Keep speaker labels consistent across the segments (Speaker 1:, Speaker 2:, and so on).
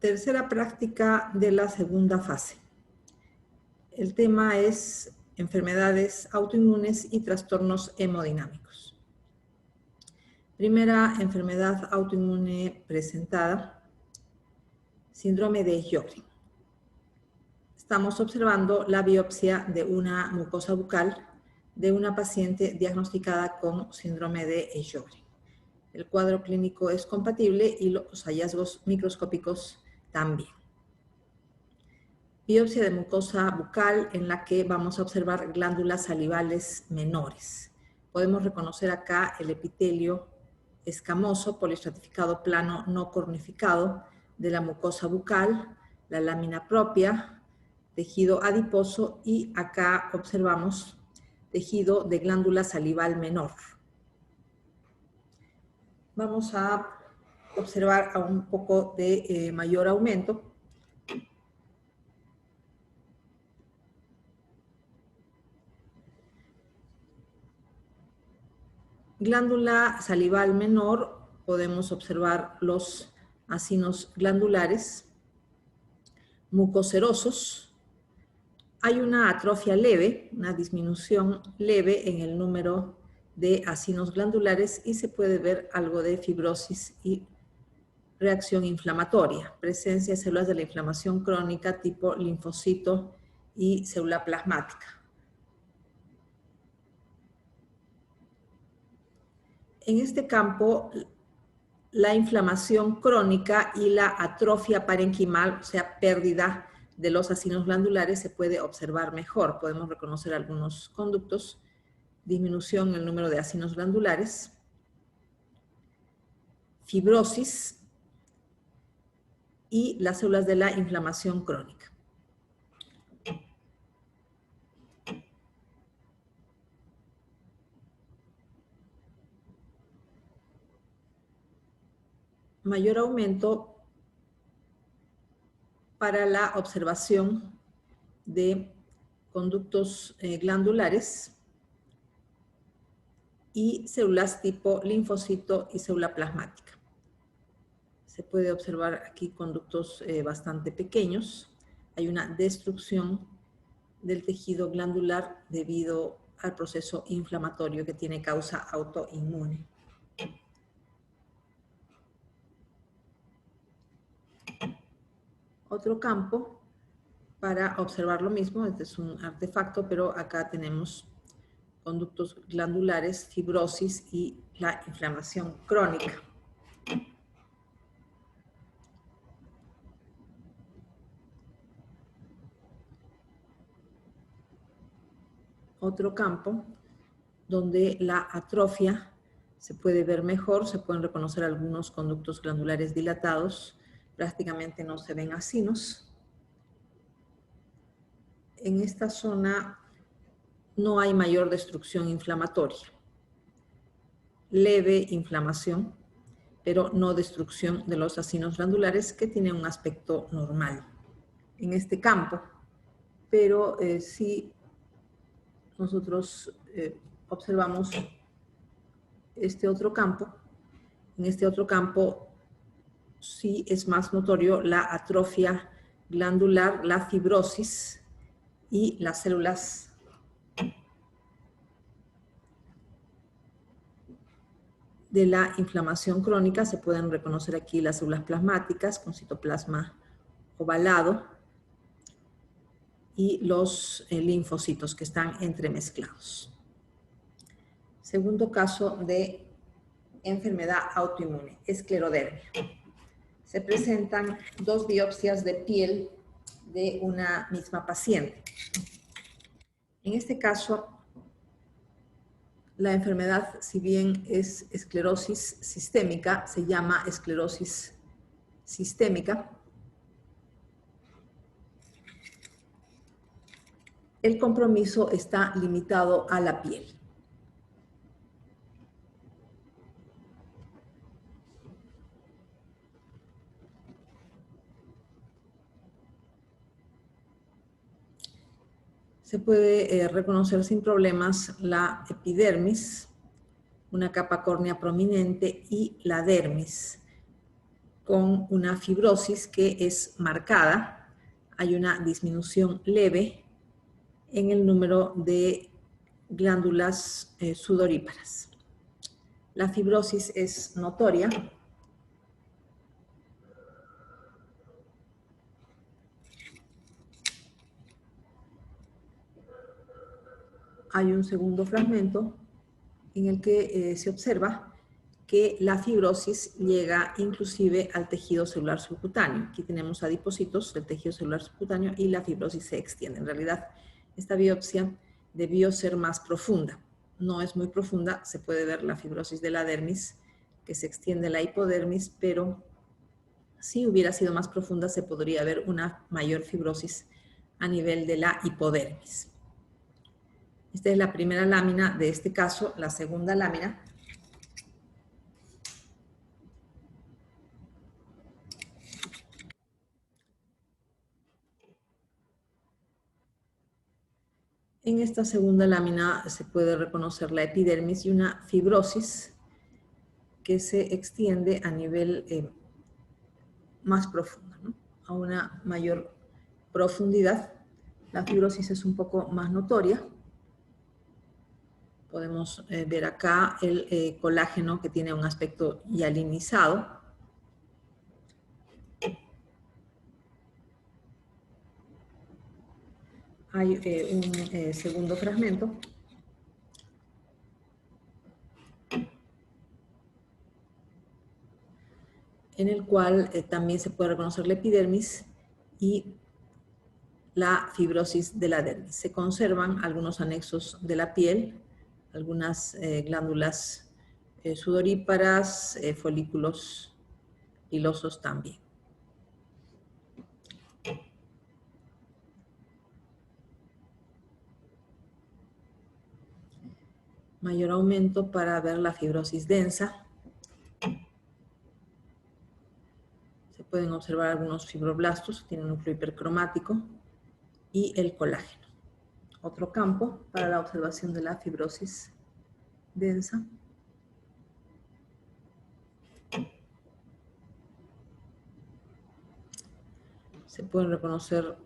Speaker 1: Tercera práctica de la segunda fase. El tema es enfermedades autoinmunes y trastornos hemodinámicos. Primera enfermedad autoinmune presentada, síndrome de Sjögren. Estamos observando la biopsia de una mucosa bucal de una paciente diagnosticada con síndrome de Sjögren. El cuadro clínico es compatible y los hallazgos microscópicos también. Biopsia de mucosa bucal en la que vamos a observar glándulas salivales menores. Podemos reconocer acá el epitelio escamoso, poliestratificado plano no cornificado de la mucosa bucal, la lámina propia, tejido adiposo y acá observamos tejido de glándula salival menor. Vamos a observar a un poco de mayor aumento. Glándula salival menor, podemos observar los acinos glandulares, mucocerosos. Hay una atrofia leve, una disminución leve en el número de acinos glandulares y se puede ver algo de fibrosis y reacción inflamatoria, presencia de células de la inflamación crónica tipo linfocito y célula plasmática. En este campo, la inflamación crónica y la atrofia parenquimal, o sea, pérdida de los acinos glandulares, se puede observar mejor. Podemos reconocer algunos conductos, disminución en el número de acinos glandulares, fibrosis y las células de la inflamación crónica. Mayor aumento para la observación de conductos glandulares y células tipo linfocito y célula plasmática. Se puede observar aquí conductos bastante pequeños. Hay una destrucción del tejido glandular debido al proceso inflamatorio que tiene causa autoinmune. Otro campo para observar lo mismo, este es un artefacto, pero acá tenemos conductos glandulares, fibrosis y la inflamación crónica. Otro campo donde la atrofia se puede ver mejor, se pueden reconocer algunos conductos glandulares dilatados, prácticamente no se ven acinos. En esta zona no hay mayor destrucción inflamatoria. Leve inflamación, pero no destrucción de los acinos glandulares que tienen un aspecto normal en este campo. Pero sí nosotros observamos este otro campo. En este otro campo sí es más notorio la atrofia glandular, la fibrosis y las células de la inflamación crónica. Se pueden reconocer aquí las células plasmáticas con citoplasma ovalado y los linfocitos que están entremezclados. Segundo caso de enfermedad autoinmune, esclerodermia. Se presentan dos biopsias de piel de una misma paciente. En este caso, la enfermedad, si bien es esclerosis sistémica, se llama esclerosis sistémica. El compromiso está limitado a la piel. Se puede reconocer sin problemas la epidermis, una capa córnea prominente y la dermis. con una fibrosis que es marcada. Hay una disminución leve en el número de glándulas sudoríparas. La fibrosis es notoria. Hay un segundo fragmento en el que se observa que la fibrosis llega inclusive al tejido celular subcutáneo. Aquí tenemos adipocitos del tejido celular subcutáneo y la fibrosis se extiende. En realidad, esta biopsia debió ser más profunda. No es muy profunda, se puede ver la fibrosis de la dermis, que se extiende la hipodermis, pero si hubiera sido más profunda, se podría ver una mayor fibrosis a nivel de la hipodermis. Esta es la primera lámina de este caso. La segunda lámina en esta segunda lámina se puede reconocer la epidermis y una fibrosis que se extiende a nivel más profundo, ¿no? A una mayor profundidad. La fibrosis es un poco más notoria. Podemos ver acá el colágeno que tiene un aspecto hialinizado. Hay un segundo fragmento en el cual también se puede reconocer la epidermis y la fibrosis de la dermis. Se conservan algunos anexos de la piel, algunas glándulas sudoríparas, folículos pilosos también. Mayor aumento para ver la fibrosis densa. Se pueden observar algunos fibroblastos, tienen un núcleo hipercromático, y el colágeno. Otro campo para la observación de la fibrosis densa. Se pueden reconocer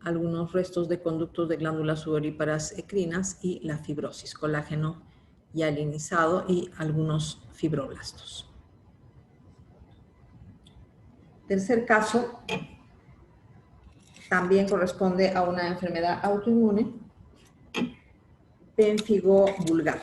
Speaker 1: algunos restos de conductos de glándulas sudoríparas ecrinas y la fibrosis, colágeno hialinizado y algunos fibroblastos. Tercer caso también corresponde a una enfermedad autoinmune, pénfigo vulgar.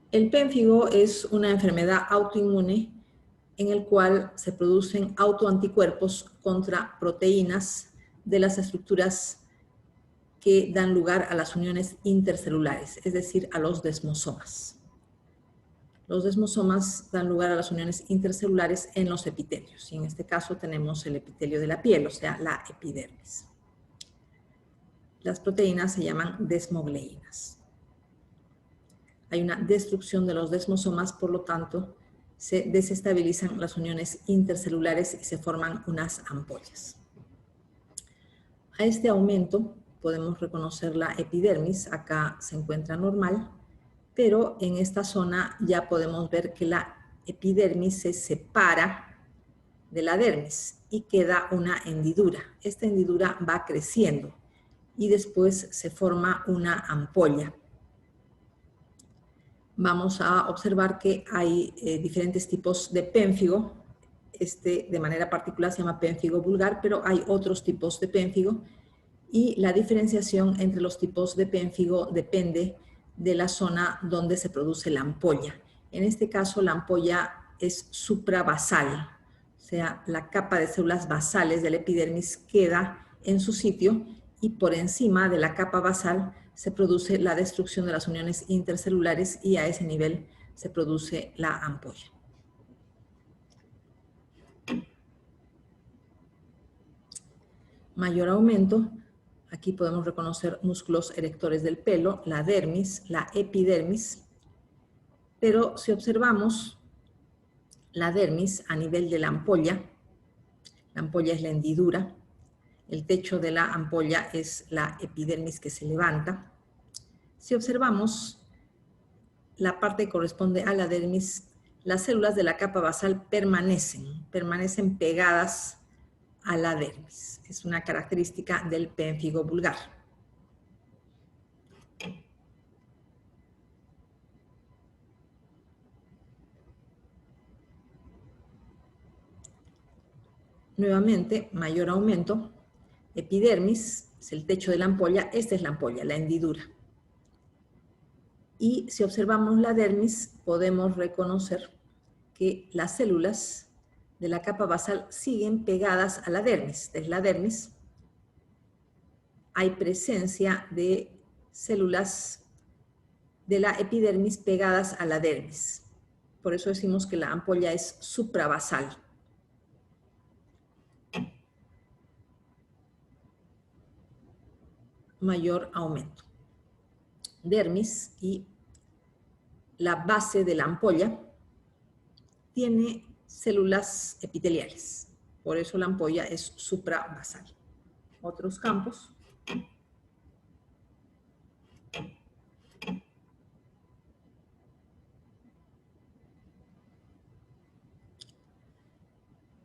Speaker 1: El pénfigo es una enfermedad autoinmune en el cual se producen autoanticuerpos contra proteínas de las estructuras que dan lugar a las uniones intercelulares, es decir, a los desmosomas. Los desmosomas dan lugar a las uniones intercelulares en los epitelios, y en este caso tenemos el epitelio de la piel, o sea, la epidermis. Las proteínas se llaman desmogleínas. Hay una destrucción de los desmosomas, por lo tanto, se desestabilizan las uniones intercelulares y se forman unas ampollas. A este aumento podemos reconocer la epidermis, acá se encuentra normal, pero en esta zona ya podemos ver que la epidermis se separa de la dermis y queda una hendidura. Esta hendidura va creciendo y después se forma una ampolla. Vamos a observar que hay diferentes tipos de pénfigo. Este de manera particular se llama pénfigo vulgar, pero hay otros tipos de pénfigo y la diferenciación entre los tipos de pénfigo depende de la zona donde se produce la ampolla. En este caso la ampolla es suprabasal, o sea, la capa de células basales de la epidermis queda en su sitio y por encima de la capa basal se produce la destrucción de las uniones intercelulares y a ese nivel se produce la ampolla. Mayor aumento, aquí podemos reconocer músculos erectores del pelo, la dermis, la epidermis, pero si observamos la dermis a nivel de la ampolla es la hendidura, el techo de la ampolla es la epidermis que se levanta. Si observamos la parte que corresponde a la dermis, las células de la capa basal permanecen pegadas a la dermis. Es una característica del pénfigo vulgar. Nuevamente, mayor aumento, epidermis, es el techo de la ampolla, esta es la ampolla, la hendidura. Y si observamos la dermis, podemos reconocer que las células de la capa basal siguen pegadas a la dermis. Desde la dermis hay presencia de células de la epidermis pegadas a la dermis. Por eso decimos que la ampolla es suprabasal. Mayor aumento. Dermis y la base de la ampolla tiene células epiteliales. Por eso la ampolla es suprabasal. Otros campos.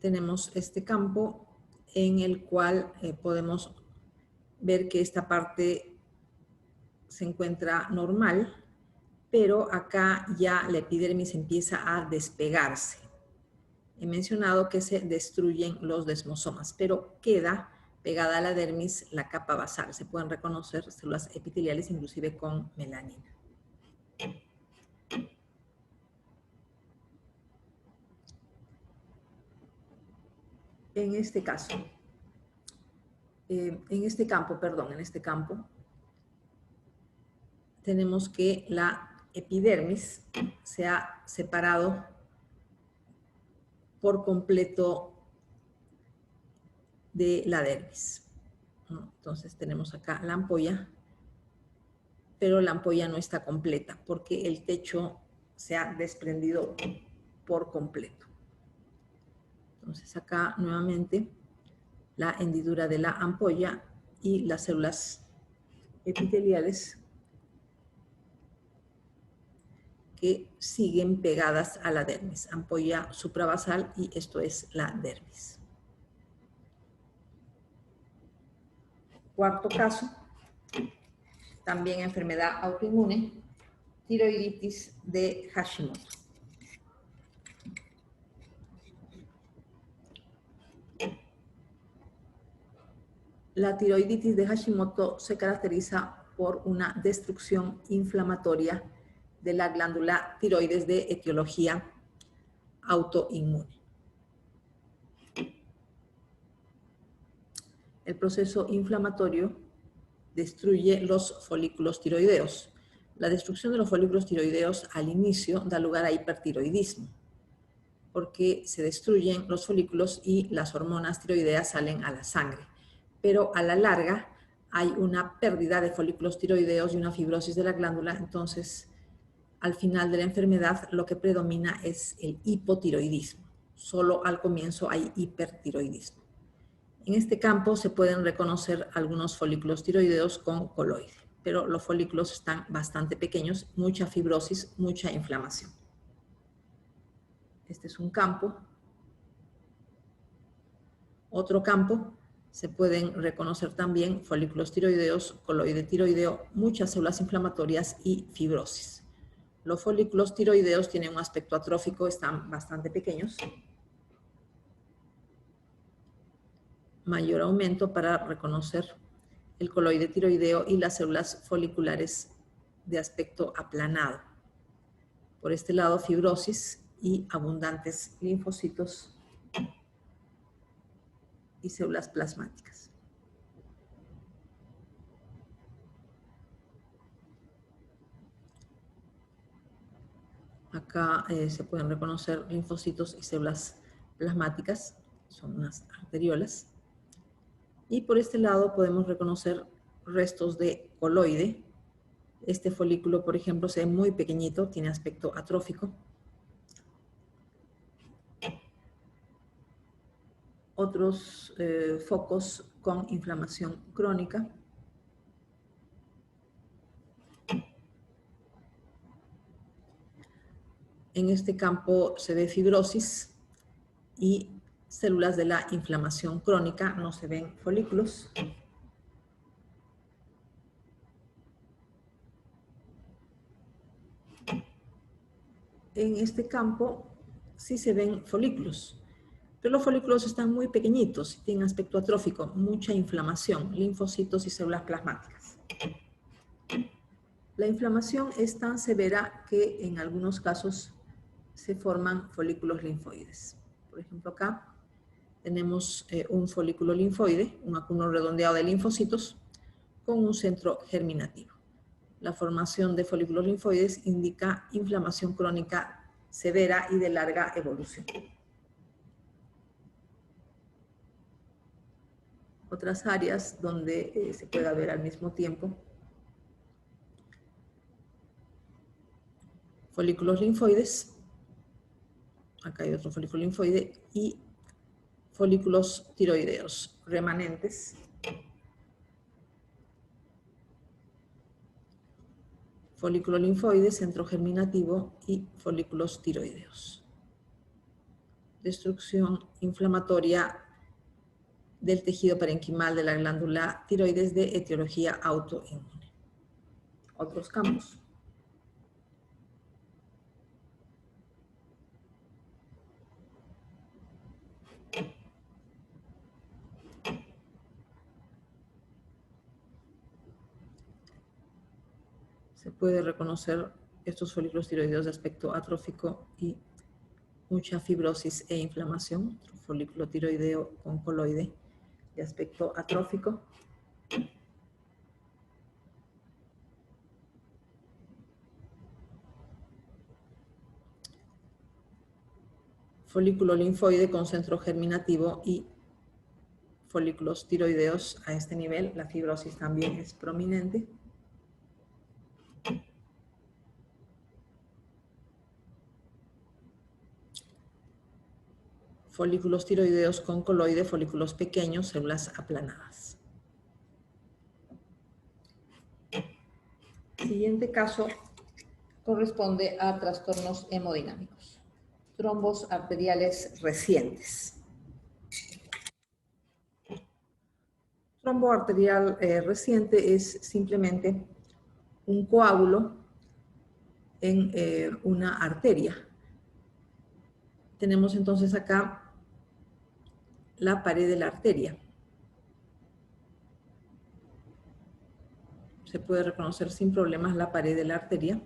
Speaker 1: Tenemos este campo en el cual podemos ver que esta parte se encuentra normal, pero acá ya la epidermis empieza a despegarse. He mencionado que se destruyen los desmosomas, pero queda pegada a la dermis la capa basal. Se pueden reconocer células epiteliales inclusive con melanina. En este caso, en este campo, tenemos que la epidermis se ha separado por completo de la dermis. Entonces tenemos acá la ampolla, pero la ampolla no está completa porque el techo se ha desprendido por completo. Entonces acá nuevamente la hendidura de la ampolla y las células epiteliales que siguen pegadas a la dermis. Ampolla suprabasal y esto es la dermis. Cuarto caso, también enfermedad autoinmune, tiroiditis de Hashimoto. La tiroiditis de Hashimoto se caracteriza por una destrucción inflamatoria de la glándula tiroides de etiología autoinmune. El proceso inflamatorio destruye los folículos tiroideos. La destrucción de los folículos tiroideos al inicio da lugar a hipertiroidismo, porque se destruyen los folículos y las hormonas tiroideas salen a la sangre. Pero a la larga hay una pérdida de folículos tiroideos y una fibrosis de la glándula, entonces al final de la enfermedad lo que predomina es el hipotiroidismo. Solo al comienzo hay hipertiroidismo. En este campo se pueden reconocer algunos folículos tiroideos con coloide, pero los folículos están bastante pequeños, mucha fibrosis, mucha inflamación. Este es un campo. Otro campo, se pueden reconocer también folículos tiroideos, coloide tiroideo, muchas células inflamatorias y fibrosis. Los folículos tiroideos tienen un aspecto atrófico, están bastante pequeños. Mayor aumento para reconocer el coloide tiroideo y las células foliculares de aspecto aplanado. Por este lado, fibrosis y abundantes linfocitos y células plasmáticas. Acá se pueden reconocer linfocitos y células plasmáticas, son unas arteriolas. Y por este lado podemos reconocer restos de coloide. Este folículo, por ejemplo, se ve muy pequeñito, tiene aspecto atrófico. otros focos con inflamación crónica. En este campo se ve fibrosis y células de la inflamación crónica, no se ven folículos. En este campo sí se ven folículos, pero los folículos están muy pequeñitos y tienen aspecto atrófico, mucha inflamación, linfocitos y células plasmáticas. La inflamación es tan severa que en algunos casos se forman folículos linfoides. Por ejemplo, acá tenemos un folículo linfoide, un acúmulo redondeado de linfocitos con un centro germinativo. La formación de folículos linfoides indica inflamación crónica severa y de larga evolución. Otras áreas donde se puede ver al mismo tiempo folículos linfoides, acá hay otro folículo linfoide, y folículos tiroideos remanentes. Folículo linfoide, centro germinativo y folículos tiroideos. Destrucción inflamatoria del tejido parenquimal de la glándula tiroides de etiología autoinmune. Otros campos. Se puede reconocer estos folículos tiroideos de aspecto atrófico y mucha fibrosis e inflamación. Otro folículo tiroideo con coloide de aspecto atrófico. Folículo linfoide con centro germinativo y folículos tiroideos a este nivel. La fibrosis también es prominente. Folículos tiroideos con coloide, folículos pequeños, células aplanadas. Siguiente caso corresponde a trastornos hemodinámicos. Trombos arteriales recientes. Trombo arterial reciente es simplemente un coágulo en una arteria. Tenemos entonces acá la pared de la arteria. Se puede reconocer sin problemas la pared de la arteria.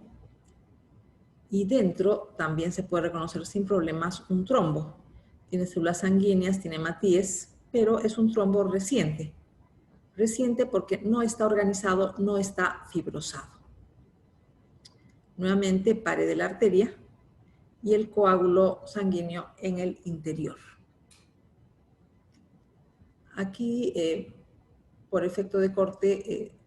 Speaker 1: Y dentro también se puede reconocer sin problemas un trombo. Tiene células sanguíneas, tiene hematíes, pero es un trombo reciente. Reciente porque no está organizado, no está fibrosado. Nuevamente, pared de la arteria y el coágulo sanguíneo en el interior. Aquí, por efecto de corte,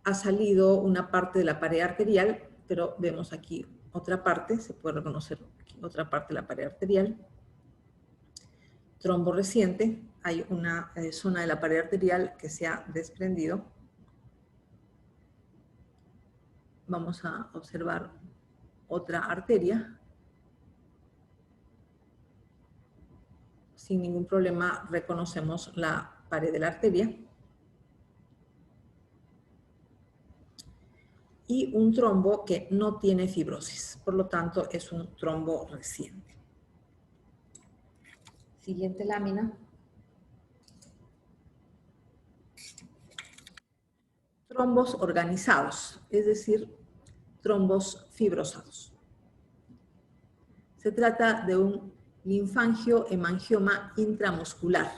Speaker 1: ha salido una parte de la pared arterial, pero vemos aquí otra parte, se puede reconocer aquí otra parte de la pared arterial. Trombo reciente, hay una zona de la pared arterial que se ha desprendido. Vamos a observar otra arteria. Sin ningún problema reconocemos la pared de la arteria. Y un trombo que no tiene fibrosis, por lo tanto es un trombo reciente. Siguiente lámina. Trombos organizados, es decir, trombos fibrosados. Se trata de un linfangiohemangioma intramuscular.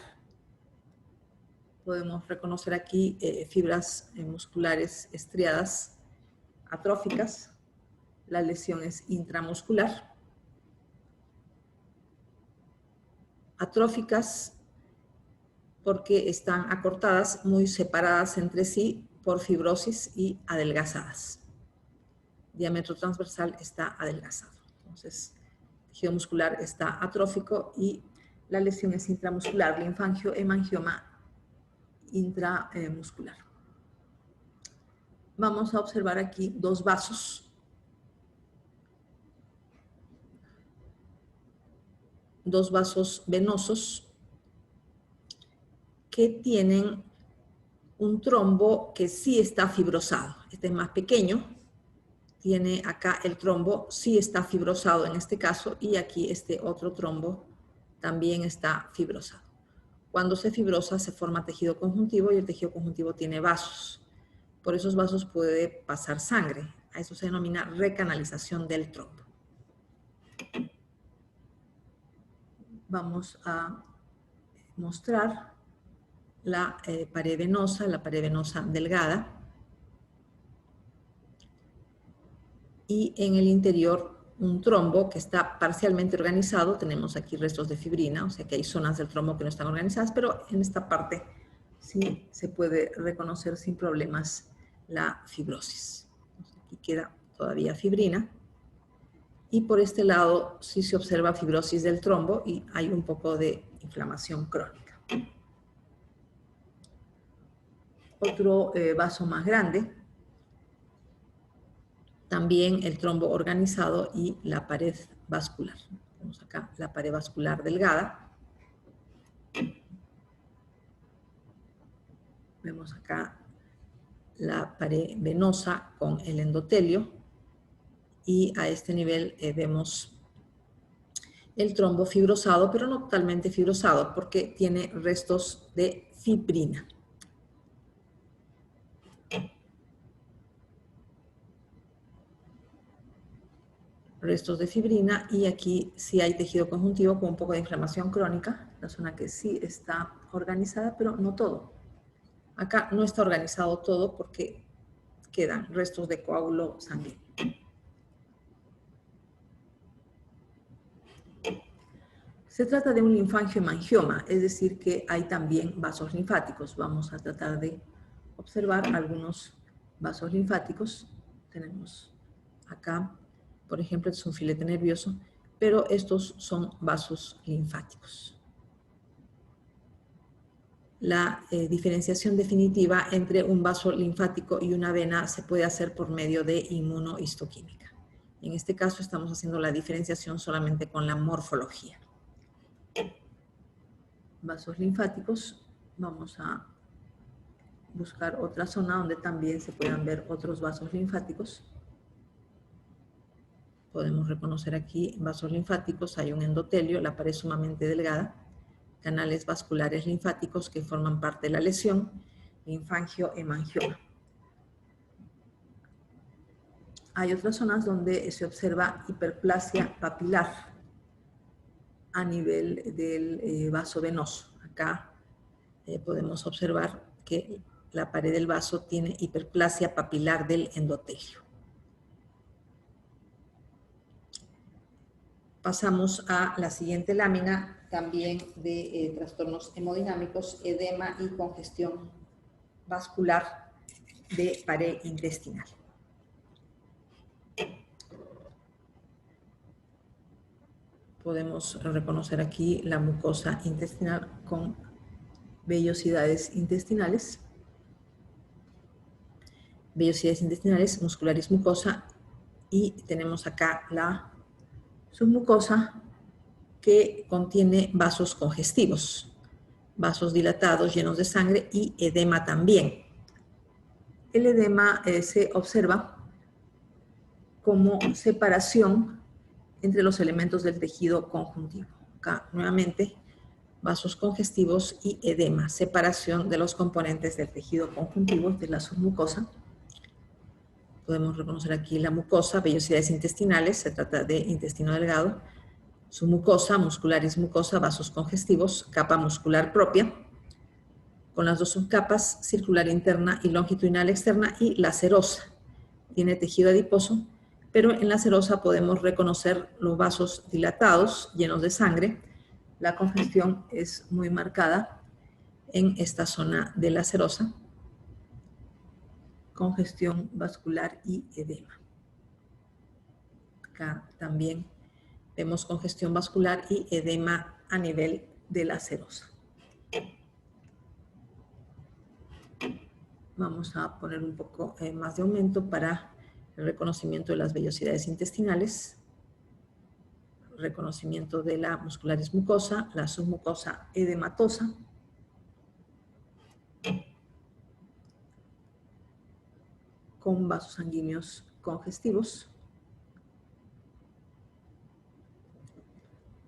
Speaker 1: Podemos reconocer aquí fibras musculares estriadas atróficas. La lesión es intramuscular. Atróficas porque están acortadas, muy separadas entre sí por fibrosis y adelgazadas. Diámetro transversal está adelgazado. Entonces, el tejido muscular está atrófico y la lesión es intramuscular, linfangiohemangioma intramuscular. Vamos a observar aquí dos vasos. Dos vasos venosos que tienen un trombo que sí está fibrosado. Este es más pequeño. Tiene acá el trombo, sí está fibrosado en este caso, y aquí este otro trombo también está fibrosado. Cuando se fibrosa se forma tejido conjuntivo y el tejido conjuntivo tiene vasos. Por esos vasos puede pasar sangre. A eso se denomina recanalización del trombo. Vamos a mostrar la pared venosa delgada. Y en el interior un trombo que está parcialmente organizado. Tenemos aquí restos de fibrina, o sea que hay zonas del trombo que no están organizadas, pero en esta parte sí se puede reconocer sin problemas la fibrosis. Aquí queda todavía fibrina. Y por este lado sí se observa fibrosis del trombo y hay un poco de inflamación crónica. Otro vaso más grande. También el trombo organizado y la pared vascular. Tenemos acá la pared vascular delgada. Vemos acá la pared venosa con el endotelio. Y a este nivel vemos el trombo fibrosado, pero no totalmente fibrosado, porque tiene restos de fibrina. Restos de fibrina, y aquí sí hay tejido conjuntivo con un poco de inflamación crónica, la zona que sí está organizada, pero no todo. Acá no está organizado todo porque quedan restos de coágulo sanguíneo. Se trata de un linfangiohemangioma, es decir, que hay también vasos linfáticos. Vamos a tratar de observar algunos vasos linfáticos. Tenemos acá, por ejemplo, es un filete nervioso, pero estos son vasos linfáticos. La diferenciación definitiva entre un vaso linfático y una vena se puede hacer por medio de inmunohistoquímica. En este caso estamos haciendo la diferenciación solamente con la morfología. Vasos linfáticos, vamos a buscar otra zona donde también se puedan ver otros vasos linfáticos. Podemos reconocer aquí vasos linfáticos, hay un endotelio, la pared sumamente delgada, canales vasculares linfáticos que forman parte de la lesión, linfangiohemangioma. Hay otras zonas donde se observa hiperplasia papilar a nivel del vaso venoso. Acá podemos observar que la pared del vaso tiene hiperplasia papilar del endotelio. Pasamos a la siguiente lámina, también de trastornos hemodinámicos, edema y congestión vascular de pared intestinal. Podemos reconocer aquí la mucosa intestinal con vellosidades intestinales. Vellosidades intestinales, muscularis mucosa, y tenemos acá la submucosa que contiene vasos congestivos, vasos dilatados llenos de sangre y edema también. El edema se observa como separación entre los elementos del tejido conjuntivo. Acá nuevamente vasos congestivos y edema, separación de los componentes del tejido conjuntivo de la submucosa. Podemos reconocer aquí la mucosa, vellosidades intestinales, se trata de intestino delgado, submucosa, muscularis mucosa, vasos congestivos, capa muscular propia, con las dos subcapas, circular interna y longitudinal externa, y la serosa. Tiene tejido adiposo, pero en la serosa podemos reconocer los vasos dilatados, llenos de sangre. La congestión es muy marcada en esta zona de la serosa. Congestión vascular y edema. Acá también vemos congestión vascular y edema a nivel de la serosa. Vamos a poner un poco más de aumento para el reconocimiento de las vellosidades intestinales, reconocimiento de la muscularis mucosa, la submucosa edematosa, con vasos sanguíneos congestivos,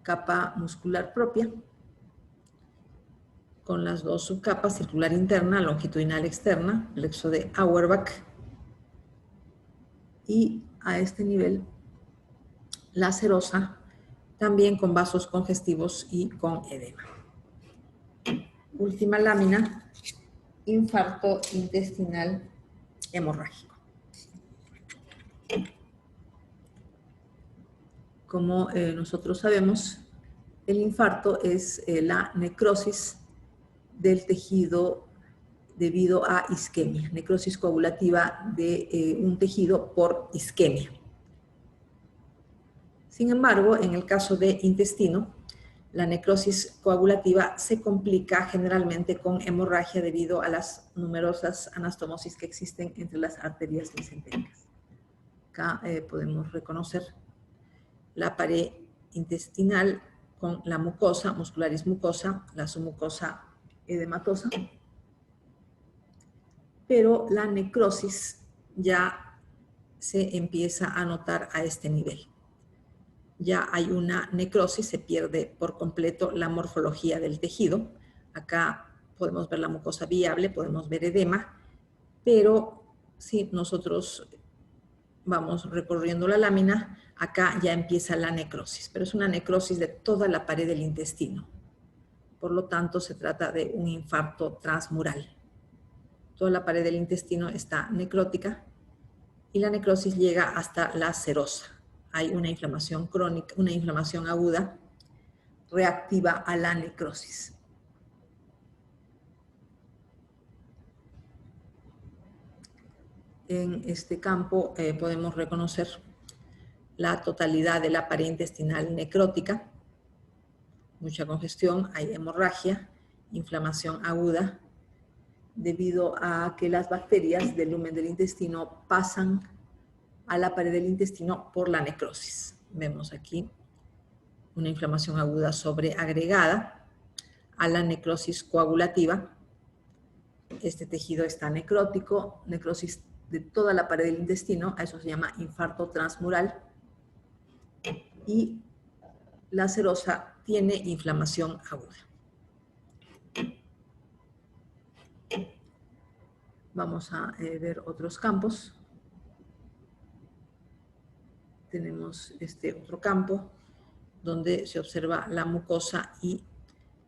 Speaker 1: capa muscular propia, con las dos subcapas, circular interna, longitudinal externa, plexo de Auerbach, y a este nivel la serosa, también con vasos congestivos y con edema. Última lámina, infarto intestinal hemorrágico. Como nosotros sabemos, el infarto es la necrosis del tejido debido a isquemia, necrosis coagulativa de un tejido por isquemia. Sin embargo, en el caso de intestino, la necrosis coagulativa se complica generalmente con hemorragia debido a las numerosas anastomosis que existen entre las arterias mesentéricas. Acá podemos reconocer la pared intestinal con la mucosa, muscularis mucosa, la submucosa edematosa, pero la necrosis ya se empieza a notar a este nivel. Ya hay una necrosis, se pierde por completo la morfología del tejido. Acá podemos ver la mucosa viable, podemos ver edema, pero si nosotros vamos recorriendo la lámina, acá ya empieza la necrosis, pero es una necrosis de toda la pared del intestino. Por lo tanto, se trata de un infarto transmural. Toda la pared del intestino está necrótica y la necrosis llega hasta la serosa. Hay una inflamación crónica, una inflamación aguda reactiva a la necrosis. En este campo podemos reconocer la totalidad de la pared intestinal necrótica, mucha congestión, hay hemorragia, inflamación aguda, debido a que las bacterias del lumen del intestino pasan a la pared del intestino por la necrosis. Vemos aquí una inflamación aguda sobreagregada a la necrosis coagulativa. Este tejido está necrótico, necrosis de toda la pared del intestino, a eso se llama infarto transmural. Y la serosa tiene inflamación aguda. Vamos a ver otros campos. Tenemos este otro campo donde se observa la mucosa y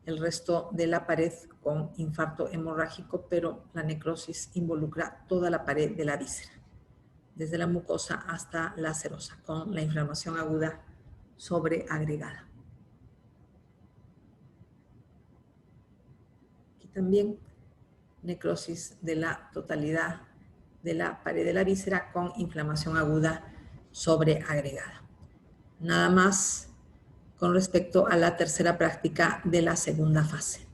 Speaker 1: el resto de la pared con infarto hemorrágico, pero la necrosis involucra toda la pared de la víscera, desde la mucosa hasta la serosa, con la inflamación aguda sobreagregada. Aquí también necrosis de la totalidad de la pared de la víscera con inflamación aguda sobreagregada. Nada más con respecto a la tercera práctica de la segunda fase.